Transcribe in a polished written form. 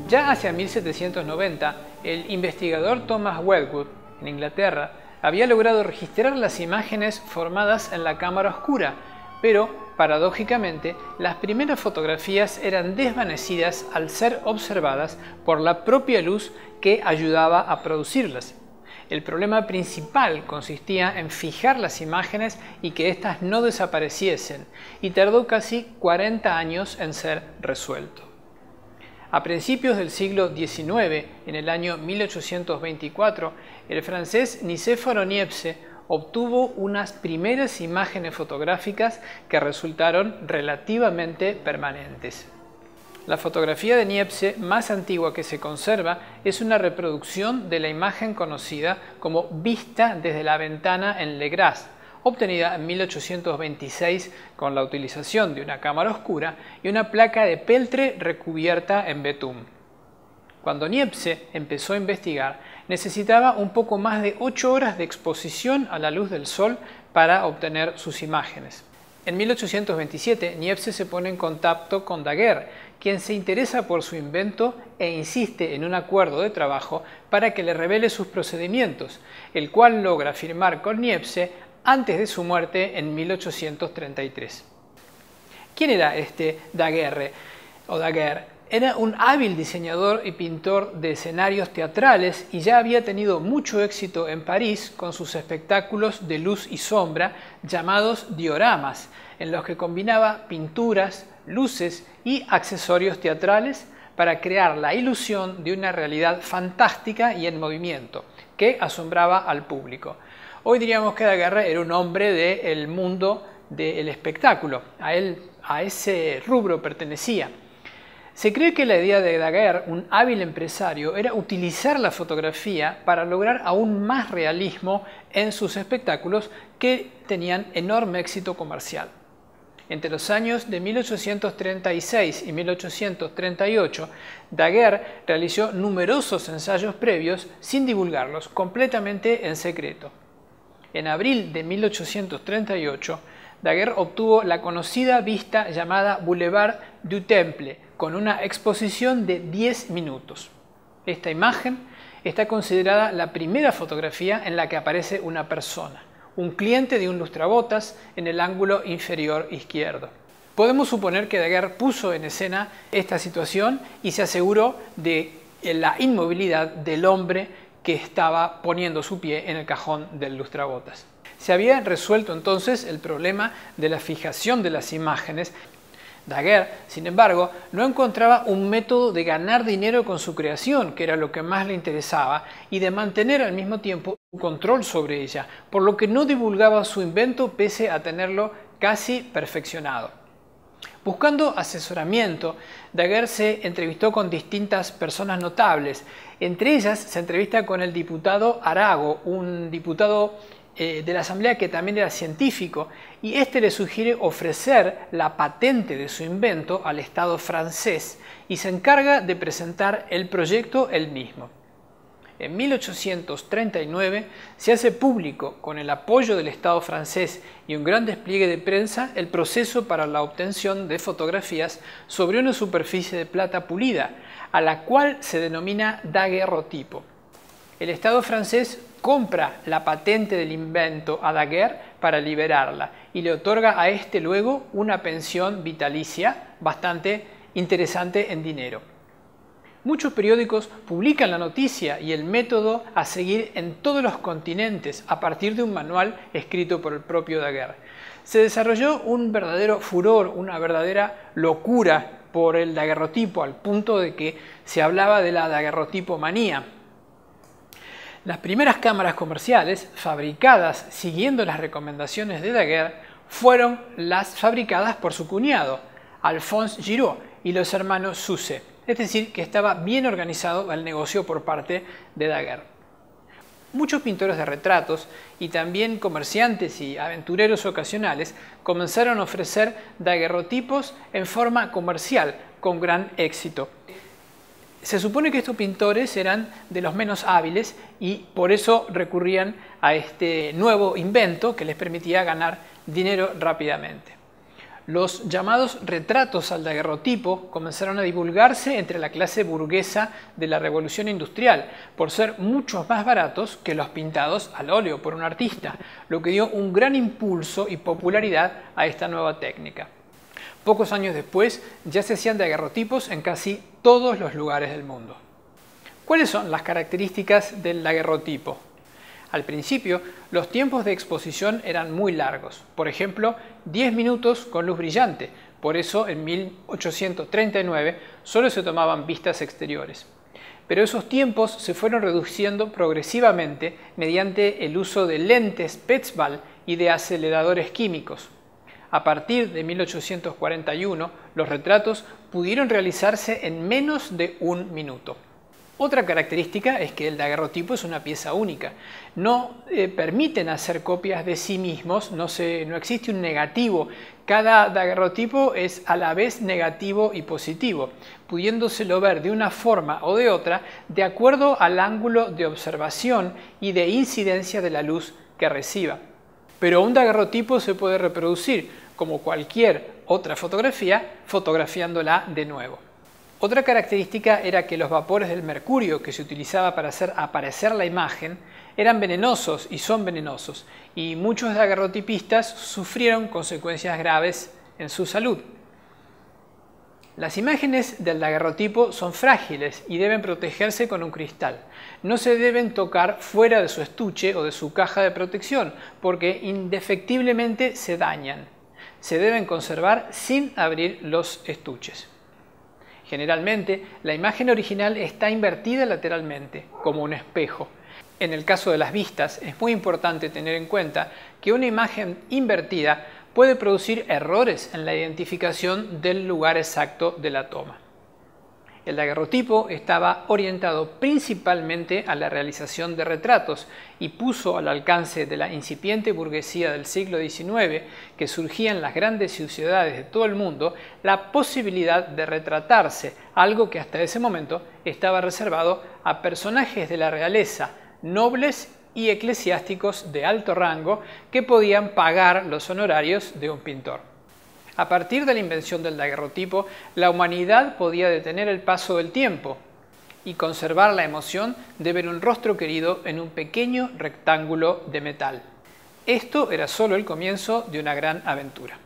Ya hacia 1790, el investigador Thomas Wedgwood, en Inglaterra, había logrado registrar las imágenes formadas en la cámara oscura, pero, paradójicamente, las primeras fotografías eran desvanecidas al ser observadas por la propia luz que ayudaba a producirlas. El problema principal consistía en fijar las imágenes y que éstas no desapareciesen, y tardó casi 40 años en ser resuelto. A principios del siglo XIX, en el año 1824, el francés Nicéphore Niepce obtuvo unas primeras imágenes fotográficas que resultaron relativamente permanentes. La fotografía de Niepce más antigua que se conserva es una reproducción de la imagen conocida como vista desde la ventana en Le Gras, obtenida en 1826 con la utilización de una cámara oscura y una placa de peltre recubierta en betún. Cuando Niepce empezó a investigar, necesitaba un poco más de 8 horas de exposición a la luz del sol para obtener sus imágenes. En 1827, Niepce se pone en contacto con Daguerre, quien se interesa por su invento e insiste en un acuerdo de trabajo para que le revele sus procedimientos, el cual logra firmar con Niepce antes de su muerte en 1833. ¿Quién era este Daguerre o Daguerre? Era un hábil diseñador y pintor de escenarios teatrales y ya había tenido mucho éxito en París con sus espectáculos de luz y sombra llamados dioramas, en los que combinaba pinturas, luces y accesorios teatrales para crear la ilusión de una realidad fantástica y en movimiento, que asombraba al público. Hoy diríamos que Daguerre era un hombre del mundo del espectáculo, a ese rubro pertenecía. Se cree que la idea de Daguerre, un hábil empresario, era utilizar la fotografía para lograr aún más realismo en sus espectáculos que tenían enorme éxito comercial. Entre los años de 1836 y 1838, Daguerre realizó numerosos ensayos previos sin divulgarlos, completamente en secreto. En abril de 1838, Daguerre obtuvo la conocida vista llamada Boulevard du Temple, con una exposición de 10 minutos. Esta imagen está considerada la primera fotografía en la que aparece una persona, un cliente de un lustrabotas en el ángulo inferior izquierdo. Podemos suponer que Daguerre puso en escena esta situación y se aseguró de la inmovilidad del hombre que estaba poniendo su pie en el cajón del lustrabotas. Se había resuelto entonces el problema de la fijación de las imágenes. Daguerre, sin embargo, no encontraba un método de ganar dinero con su creación, que era lo que más le interesaba, y de mantener al mismo tiempo un control sobre ella, por lo que no divulgaba su invento pese a tenerlo casi perfeccionado. Buscando asesoramiento, Daguerre se entrevistó con distintas personas notables. Entre ellas se entrevista con el diputado Arago, un diputado de la Asamblea que también era científico, y este le sugiere ofrecer la patente de su invento al Estado francés y se encarga de presentar el proyecto él mismo. En 1839 se hace público, con el apoyo del Estado francés y un gran despliegue de prensa, el proceso para la obtención de fotografías sobre una superficie de plata pulida, a la cual se denomina daguerrotipo. El Estado francés compra la patente del invento a Daguerre para liberarla y le otorga a este luego una pensión vitalicia bastante interesante en dinero. Muchos periódicos publican la noticia y el método a seguir en todos los continentes a partir de un manual escrito por el propio Daguerre. Se desarrolló un verdadero furor, una verdadera locura por el daguerrotipo, al punto de que se hablaba de la daguerrotipomanía. Las primeras cámaras comerciales, fabricadas siguiendo las recomendaciones de Daguerre, fueron las fabricadas por su cuñado, Alphonse Giraud, y los hermanos Suze, es decir, que estaba bien organizado el negocio por parte de Daguerre. Muchos pintores de retratos y también comerciantes y aventureros ocasionales comenzaron a ofrecer daguerrotipos en forma comercial con gran éxito. Se supone que estos pintores eran de los menos hábiles y por eso recurrían a este nuevo invento que les permitía ganar dinero rápidamente. Los llamados retratos al daguerrotipo comenzaron a divulgarse entre la clase burguesa de la Revolución Industrial por ser mucho más baratos que los pintados al óleo por un artista, lo que dio un gran impulso y popularidad a esta nueva técnica. Pocos años después ya se hacían daguerrotipos en casi todos los lugares del mundo. ¿Cuáles son las características del daguerrotipo? Al principio, los tiempos de exposición eran muy largos, por ejemplo, 10 minutos con luz brillante, por eso en 1839 solo se tomaban vistas exteriores. Pero esos tiempos se fueron reduciendo progresivamente mediante el uso de lentes Petzval y de aceleradores químicos. A partir de 1841, los retratos pudieron realizarse en menos de un minuto. Otra característica es que el daguerrotipo es una pieza única. No permiten hacer copias de sí mismos, no existe un negativo. Cada daguerrotipo es a la vez negativo y positivo, pudiéndoselo ver de una forma o de otra de acuerdo al ángulo de observación y de incidencia de la luz que reciba. Pero un daguerrotipo se puede reproducir, como cualquier otra fotografía, fotografiándola de nuevo. Otra característica era que los vapores del mercurio que se utilizaba para hacer aparecer la imagen eran venenosos y son venenosos, y muchos daguerrotipistas sufrieron consecuencias graves en su salud. Las imágenes del daguerrotipo son frágiles y deben protegerse con un cristal. No se deben tocar fuera de su estuche o de su caja de protección porque indefectiblemente se dañan. Se deben conservar sin abrir los estuches. Generalmente, la imagen original está invertida lateralmente, como un espejo. En el caso de las vistas, es muy importante tener en cuenta que una imagen invertida puede producir errores en la identificación del lugar exacto de la toma. El daguerrotipo estaba orientado principalmente a la realización de retratos y puso al alcance de la incipiente burguesía del siglo XIX, que surgía en las grandes ciudades de todo el mundo, la posibilidad de retratarse, algo que hasta ese momento estaba reservado a personajes de la realeza, nobles y eclesiásticos de alto rango que podían pagar los honorarios de un pintor. A partir de la invención del daguerrotipo, la humanidad podía detener el paso del tiempo y conservar la emoción de ver un rostro querido en un pequeño rectángulo de metal. Esto era solo el comienzo de una gran aventura.